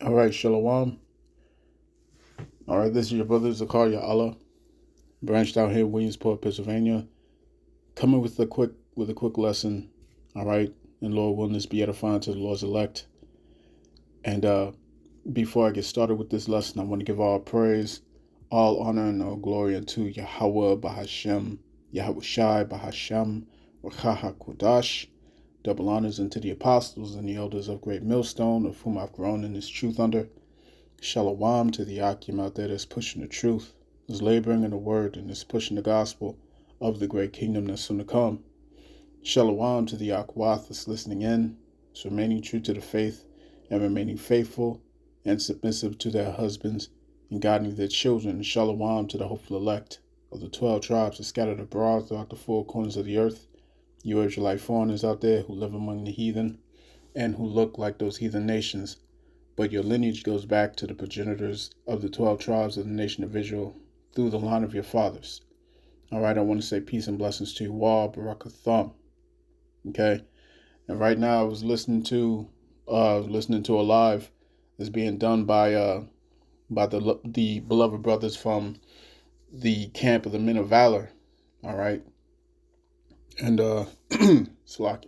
All right, Shalom. All right, this is your brother Zakaria Allah, branched out here in Williamsport, Pennsylvania, coming with a quick lesson. All right, and Lord willing, this be edifying to the Lord's elect. And before I get started with this lesson, I want to give all praise, all honor, and all glory unto Yahawah Bahashem Yahawashi Bahashem Yahawashi. Double honors unto the apostles and the elders of Great Millstone, of whom I've grown in this truth under. Shalom to the Akim out there that's pushing the truth, is laboring in the word, and is pushing the gospel of the great kingdom that's soon to come. Shalom to the Akwath that's listening in, is remaining true to the faith, and remaining faithful and submissive to their husbands, and guiding their children. Shalom to the hopeful elect of the 12 tribes that scattered abroad throughout the four corners of the earth. You Israelite foreigners out there who live among the heathen, and who look like those heathen nations, but your lineage goes back to the progenitors of the 12 tribes of the nation of Israel through the line of your fathers. All right, I want to say peace and blessings to you all, Barakatham. Okay, and right now I was listening to a live that's being done by the beloved brothers from the camp of the men of valor. All right, and Slack.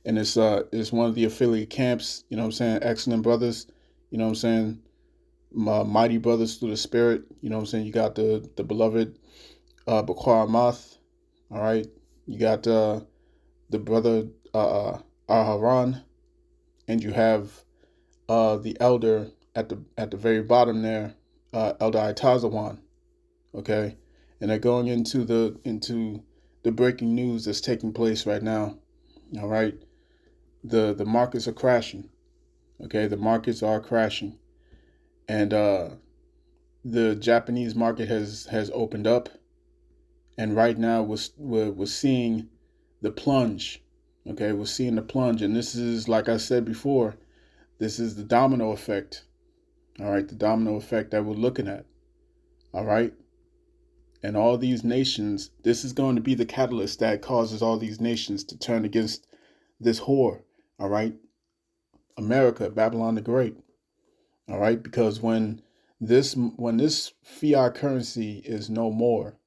And it's one of the affiliate camps, you know what I'm saying, excellent brothers, you know what I'm saying, mighty brothers through the spirit, you know what I'm saying. You got the beloved Bakwar Amath, all right. You got the brother Aharon, and you have the elder at the very bottom there, Elder Itazawan, okay. And they're going into the breaking news that's taking place right now, all right. The markets are crashing. Okay, the markets are crashing, and the Japanese market has opened up, and right now we're seeing the plunge. Okay, we're seeing the plunge, and this is, like I said before, this is the domino effect. All right, the domino effect that we're looking at. All right, and all these nations, this is going to be the catalyst that causes all these nations to turn against this whore. All right, America, Babylon the Great. All right, because when this fiat currency is no more,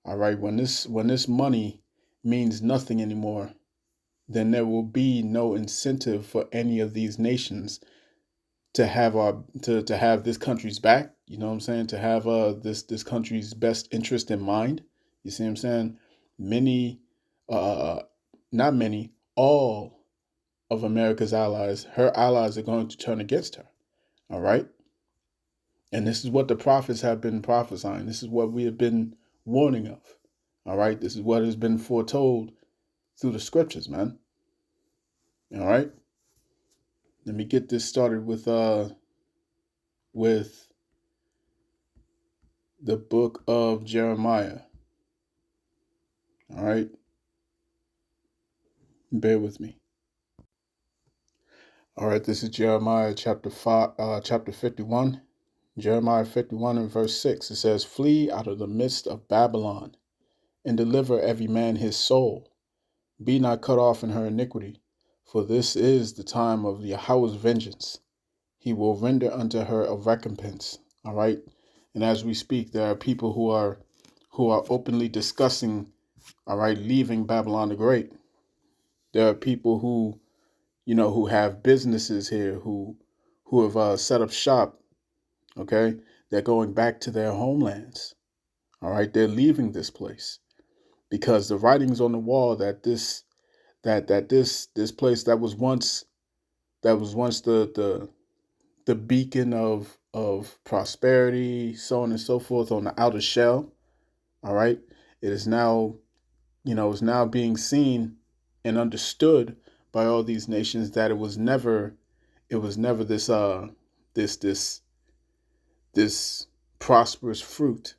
all right, when this money means nothing anymore, then there will be no incentive for any of these nations to have to have this country's back. You know what I'm saying? To have this country's best interest in mind. You see what I'm saying? Many, not many, all of America's allies, her allies, are going to turn against her. All right. And this is what the prophets have been prophesying. This is what we have been warning of. All right. This is what has been foretold through the scriptures, man. All right. Let me get this started with the book of Jeremiah. All right. Bear with me. All right. This is Jeremiah chapter 51. Jeremiah 51 and verse 6. It says, "Flee out of the midst of Babylon, and deliver every man his soul. Be not cut off in her iniquity, for this is the time of Yahweh's vengeance. He will render unto her a recompense." All right. And as we speak, there are people who are openly discussing, all right, leaving Babylon the Great. There are people who, who have businesses here, who have set up shop. Okay. They're going back to their homelands. All right. They're leaving this place because the writing's on the wall that this place that was once the beacon of prosperity, so on and so forth, on the outer shell. All right. It is now, is now being seen and understood by all these nations that it was never this prosperous fruit.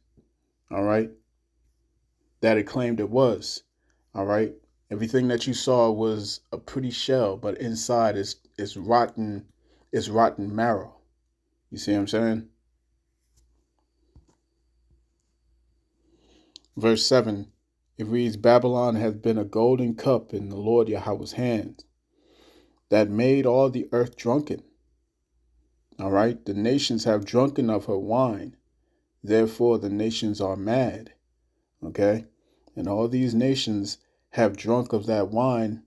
All right. That it claimed it was. All right. Everything that you saw was a pretty shell, but inside is rotten marrow. You see what I'm saying? Verse 7, it reads, "Babylon hath been a golden cup in the Lord Yahweh's hand, that made all the earth drunken. All right. The nations have drunken of her wine. Therefore, the nations are mad. Okay. And all these nations have drunk of that wine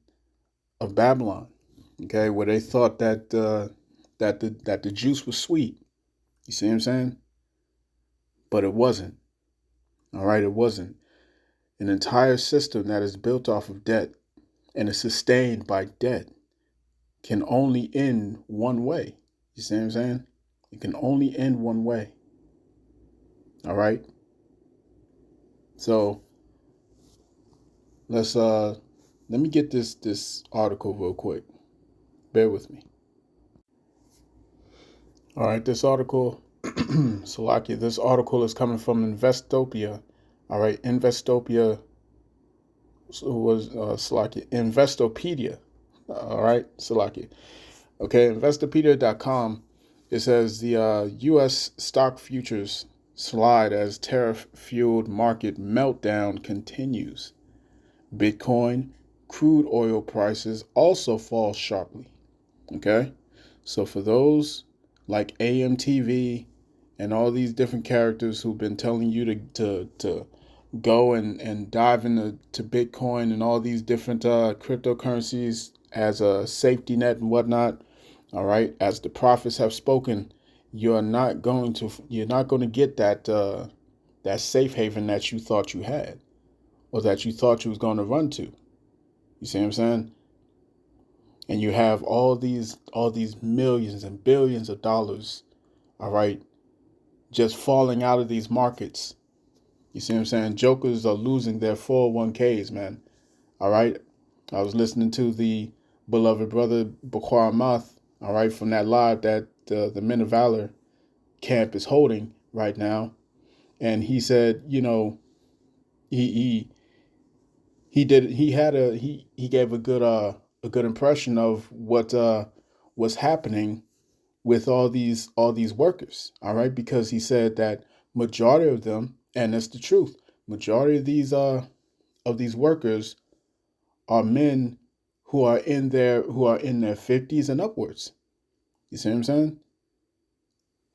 of Babylon. Okay. Where they thought that the juice was sweet. You see what I'm saying? But it wasn't. All right. It wasn't. An entire system that is built off of debt and is sustained by debt can only end one way. You see what I'm saying? It can only end one way. All right. So let me get this article real quick. Bear with me. All right, this article, Salaki, this article is coming from Investopia. All right, Investopia was Salaki, Investopedia. All right, Salaki. Okay, Investopedia.com. It says the U.S. stock futures slide as tariff-fueled market meltdown continues. Bitcoin, crude oil prices also fall sharply. Okay, so for those like AMTV and all these different characters who've been telling you to go and dive into Bitcoin and all these different cryptocurrencies as a safety net and whatnot, all right, as the prophets have spoken, you're not going to get that safe haven that you thought you had or that you thought you was going to run to. You see what I'm saying? And you have all these millions and billions of dollars, all right, just falling out of these markets. You see what I'm saying? Jokers are losing their 401ks, man. All right. I was listening to the beloved brother Bakwar Math, all right, from that live that the Men of Valor camp is holding right now, and he said, you know, he gave a good impression of what's happening with all these workers, all right, because he said that majority of them, and that's the truth, majority of these workers are men who are in their 50s and upwards. You see what I'm saying?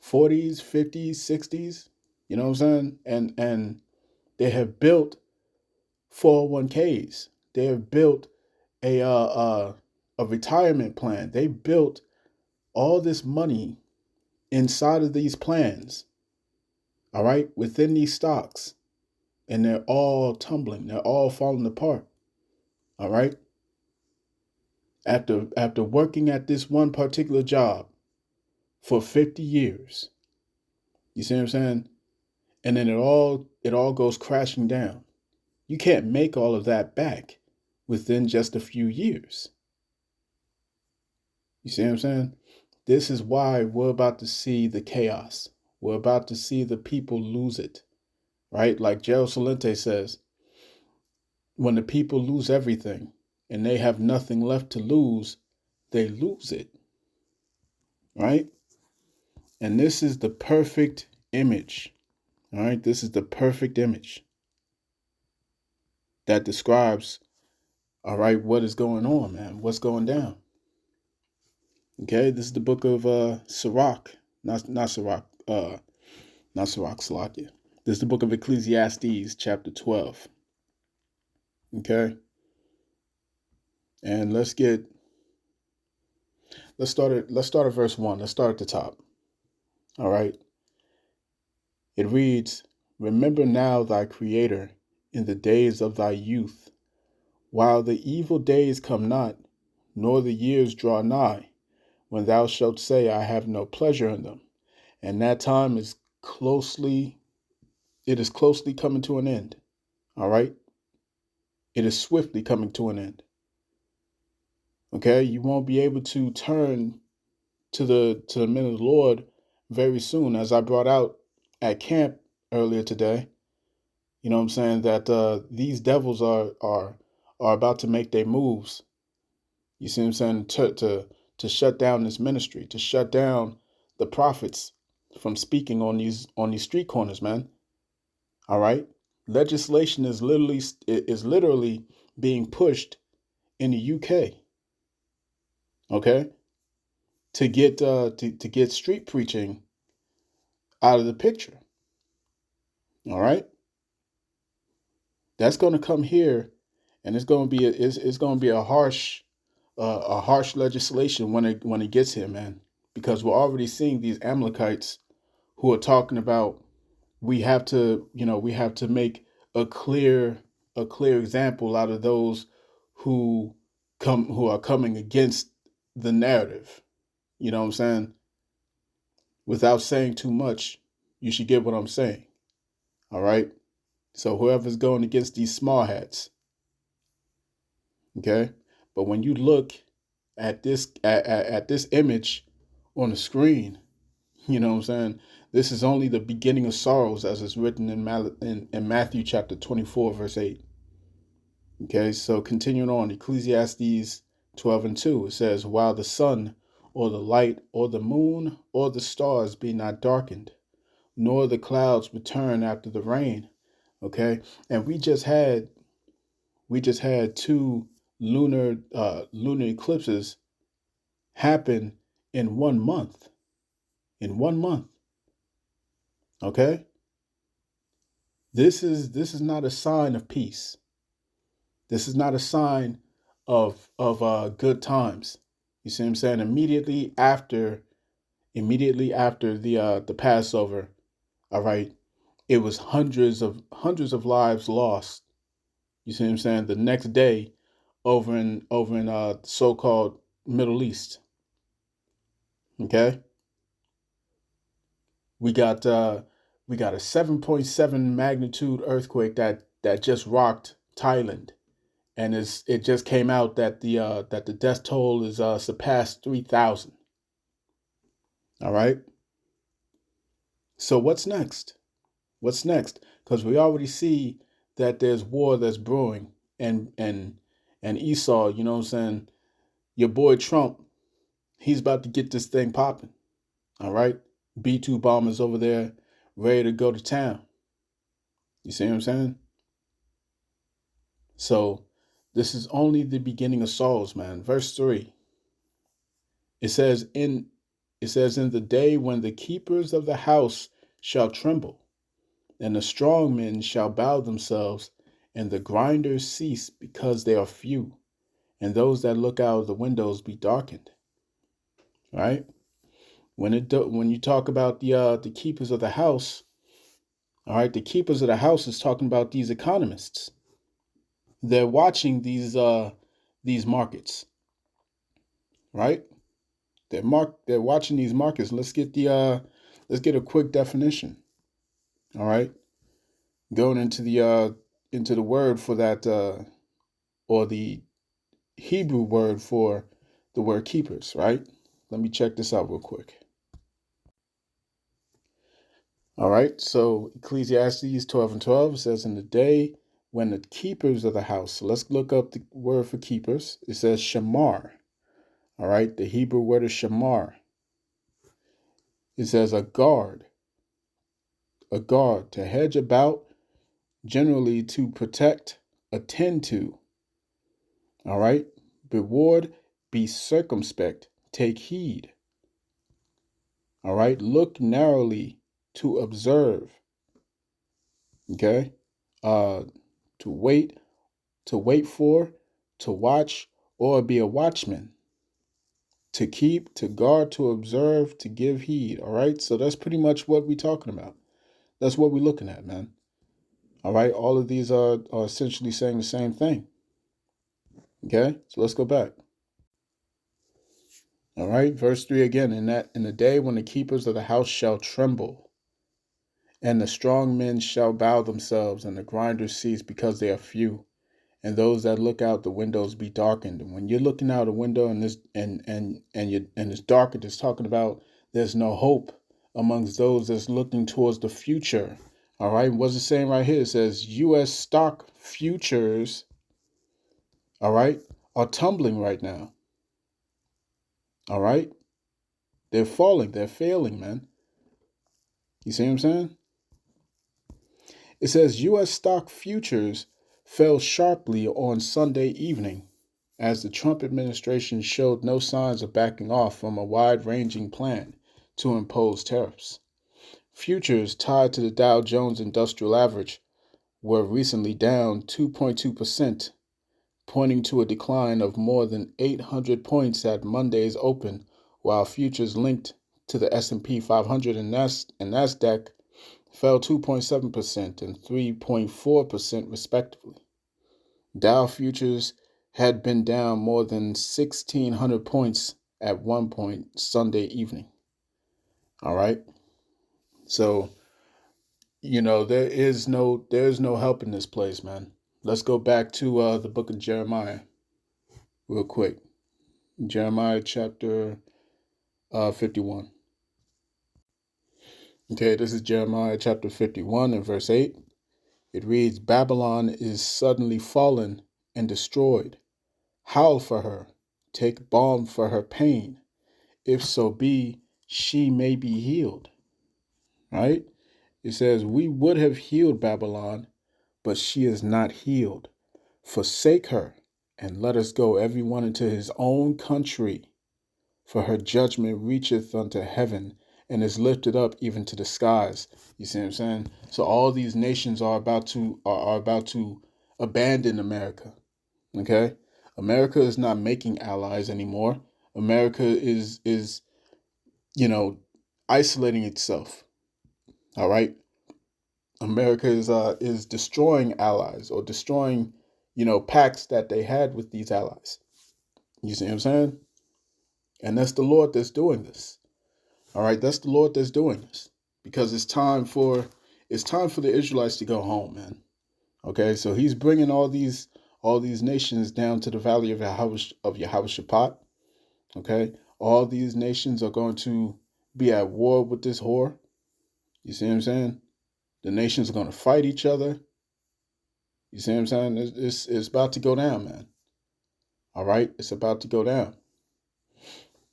40s, 50s, 60s, you know what I'm saying? And they have built 401ks. They have built a retirement plan. They built all this money inside of these plans, all right, within these stocks, and they're all tumbling. They're all falling apart, all right? After working at this one particular job for 50 years, you see what I'm saying? And then it all goes crashing down. You can't make all of that back within just a few years. You see what I'm saying? This is why we're about to see the chaos. We're about to see the people lose it, right? Like Gerald Salente says, when the people lose everything and they have nothing left to lose, they lose it, right? And this is the perfect image, all right? This is the perfect image that describes, all right, what is going on, man? What's going down? Okay, this is the book of Sirach, not Sirach, not Sirach, Salakia. This is the book of Ecclesiastes, chapter 12. Okay, and let's start at verse 1. Let's start at the top. All right. It reads, "Remember now thy Creator in the days of thy youth, while the evil days come not, nor the years draw nigh, when thou shalt say, I have no pleasure in them. And that time is closely coming to an end." All right. It is swiftly coming to an end. Okay. You won't be able to turn to the men of the Lord very soon, as I brought out at camp earlier today. You know what I'm saying? That these devils are about to make their moves. You see what I'm saying? To shut down this ministry, to shut down the prophets from speaking on these street corners, man. All right. Legislation is literally being pushed in the UK. Okay. to get street preaching out of the picture. All right, that's going to come here, and it's going to be a harsh legislation when it gets here, man, because we're already seeing these Amalekites who are talking about we have to make a clear example out of those who are coming against the narrative. You know what I'm saying? Without saying too much, you should get what I'm saying. All right. So whoever's going against these small hats, okay. But when you look at this this image on the screen, you know what I'm saying? This is only the beginning of sorrows, as is written in Matthew chapter 24, verse 8. Okay, so continuing on, Ecclesiastes 12:2, it says, while the sun or the light or the moon or the stars be not darkened, nor the clouds return after the rain. Okay, and we just had two lunar eclipses happen in 1 month. In 1 month. Okay? This is not a sign of peace. This is not a sign of good times. You see what I'm saying? Immediately after the Passover, all right, it was hundreds of lives lost. You see what I'm saying? The next day, over in the so-called Middle East. Okay, we got a 7.7 magnitude earthquake that just rocked Thailand, and it just came out that the death toll is surpassed 3,000. All right. So what's next? What's next? Because we already see that there's war that's brewing, and Esau, you know what I'm saying? Your boy Trump, he's about to get this thing popping. All right. B-2 bombers over there ready to go to town. You see what I'm saying? So this is only the beginning of sorrows, man. Verse 3. It says in the day when the keepers of the house shall tremble, and the strong men shall bow themselves, and the grinders cease because they are few, and those that look out of the windows be darkened. Right? When you talk about the keepers of the house, all right, the keepers of the house is talking about these economists. They're watching these markets, right? They're watching these markets. Let's get a quick definition. All right, going into the word for that, or the Hebrew word for the word keepers, right? Let me check this out real quick. All right, so Ecclesiastes 12:12 says, in the day when the keepers of the house. So let's look up the word for keepers. It says shamar. All right, the Hebrew word is shamar. It says a guard, to hedge about, generally to protect, attend to. All right, reward, be circumspect, take heed. All right, look narrowly, to observe. Okay, to wait for, to watch, or be a watchman. To keep, to guard, to observe, to give heed. All right, so that's pretty much what we're talking about. That's what we're looking at, man. All right, all of these are essentially saying the same thing. Okay, so let's go back. All right, verse 3 again. In the day when the keepers of the house shall tremble, and the strong men shall bow themselves, and the grinders cease because they are few, and those that look out the windows be darkened. And when you're looking out a window and it's darkened, it's talking about there's no hope amongst those that's looking towards the future. All right, what's it saying right here? It says U.S. stock futures, all right, are tumbling right now. All right, they're falling, they're failing, man. You see what I'm saying? It says U.S. stock futures fell sharply on Sunday evening as the Trump administration showed no signs of backing off from a wide-ranging plan to impose tariffs. Futures tied to the Dow Jones Industrial Average were recently down 2.2%, pointing to a decline of more than 800 points at Monday's open, while futures linked to the S&P 500 and NASDAQ fell 2.7% and 3.4% respectively. Dow futures had been down more than 1,600 points at one point Sunday evening. All right. So, there's no help in this place, man. Let's go back to the book of Jeremiah real quick. Jeremiah chapter 51. Okay, this is Jeremiah chapter 51 and verse 8. It reads, Babylon is suddenly fallen and destroyed. Howl for her, take balm for her pain, if so be she may be healed. Right? It says, we would have healed Babylon, but she is not healed. Forsake her, and let us go every one into his own country. For her judgment reacheth unto heaven, and is lifted up even to the skies. You see what I'm saying? So all these nations are about to abandon America. Okay? America is not making allies anymore. America is isolating itself. All right? America is destroying allies, or destroying, pacts that they had with these allies. You see what I'm saying? And that's the Lord that's doing this. All right, that's the Lord that's doing this, because it's time for the Israelites to go home, man. Okay, so He's bringing all these nations down to the valley of Yahawah. Okay, all these nations are going to be at war with this whore. You see what I'm saying? The nations are going to fight each other. You see what I'm saying? It's about to go down, man. All right, it's about to go down.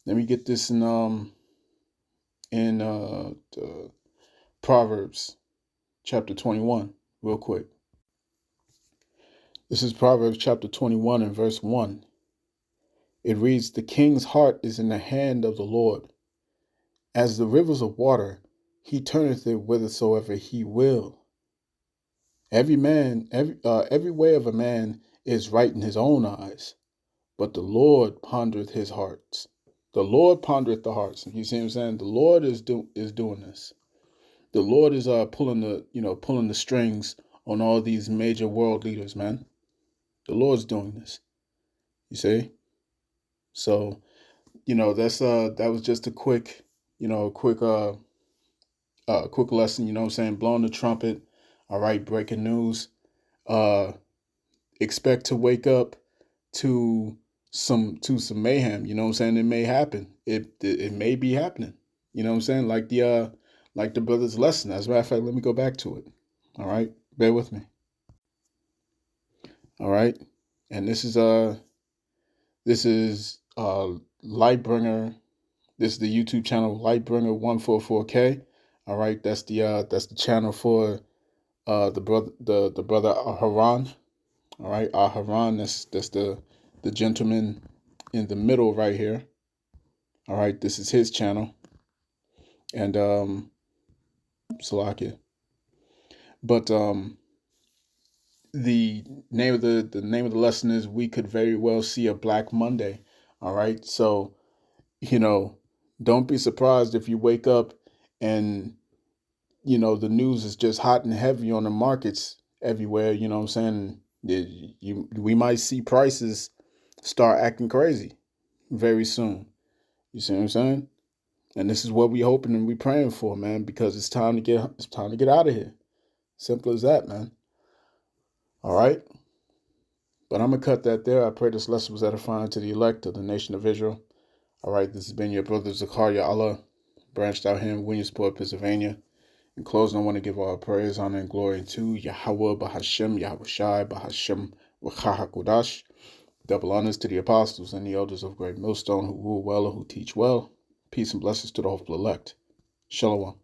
Let me get this in Proverbs chapter 21 real quick. This is Proverbs chapter 21 and verse 1. It reads, the king's heart is in the hand of the Lord. As the rivers of water, he turneth it whithersoever he will. Every way of a man is right in his own eyes, but the Lord pondereth his hearts. The Lord pondereth the hearts. You see what I'm saying? The Lord is doing this. The Lord is pulling the strings on all these major world leaders, man. The Lord's doing this. You see? So, that was just a quick lesson, you know what I'm saying? Blowing the trumpet. All right, breaking news. Expect to wake up to some mayhem, you know what I'm saying? It may happen. It may be happening. You know what I'm saying? Like the brother's lesson. As a matter of fact, let me go back to it. All right, bear with me. All right, and this is Lightbringer. This is the YouTube channel Lightbringer 144K. All right, that's the channel for the brother Haran. All right, Haran. That's the gentleman in the middle right here. All right, this is his channel, and Salakia. But the name of the lesson is, we could very well see a Black Monday. All right, so don't be surprised if you wake up and the news is just hot and heavy on the markets everywhere. You know what I'm saying? We might see prices start acting crazy very soon. You see what I'm saying? And this is what we hoping and we praying for, man, because it's time to get out of here. Simple as that, man. All right. But I'm gonna cut that there. I pray this lesson was edifying to the elect of the nation of Israel. All right, this has been your brother Zakaria Allah, branched out here in Williamsport, Pennsylvania. In closing, I want to give all praise, honor, and glory to Yahawah Bahashem Yahawashi Bahashem Double honors to the apostles and the elders of Great Millstone who rule well and who teach well. Peace and blessings to the hopeful elect. Shalom.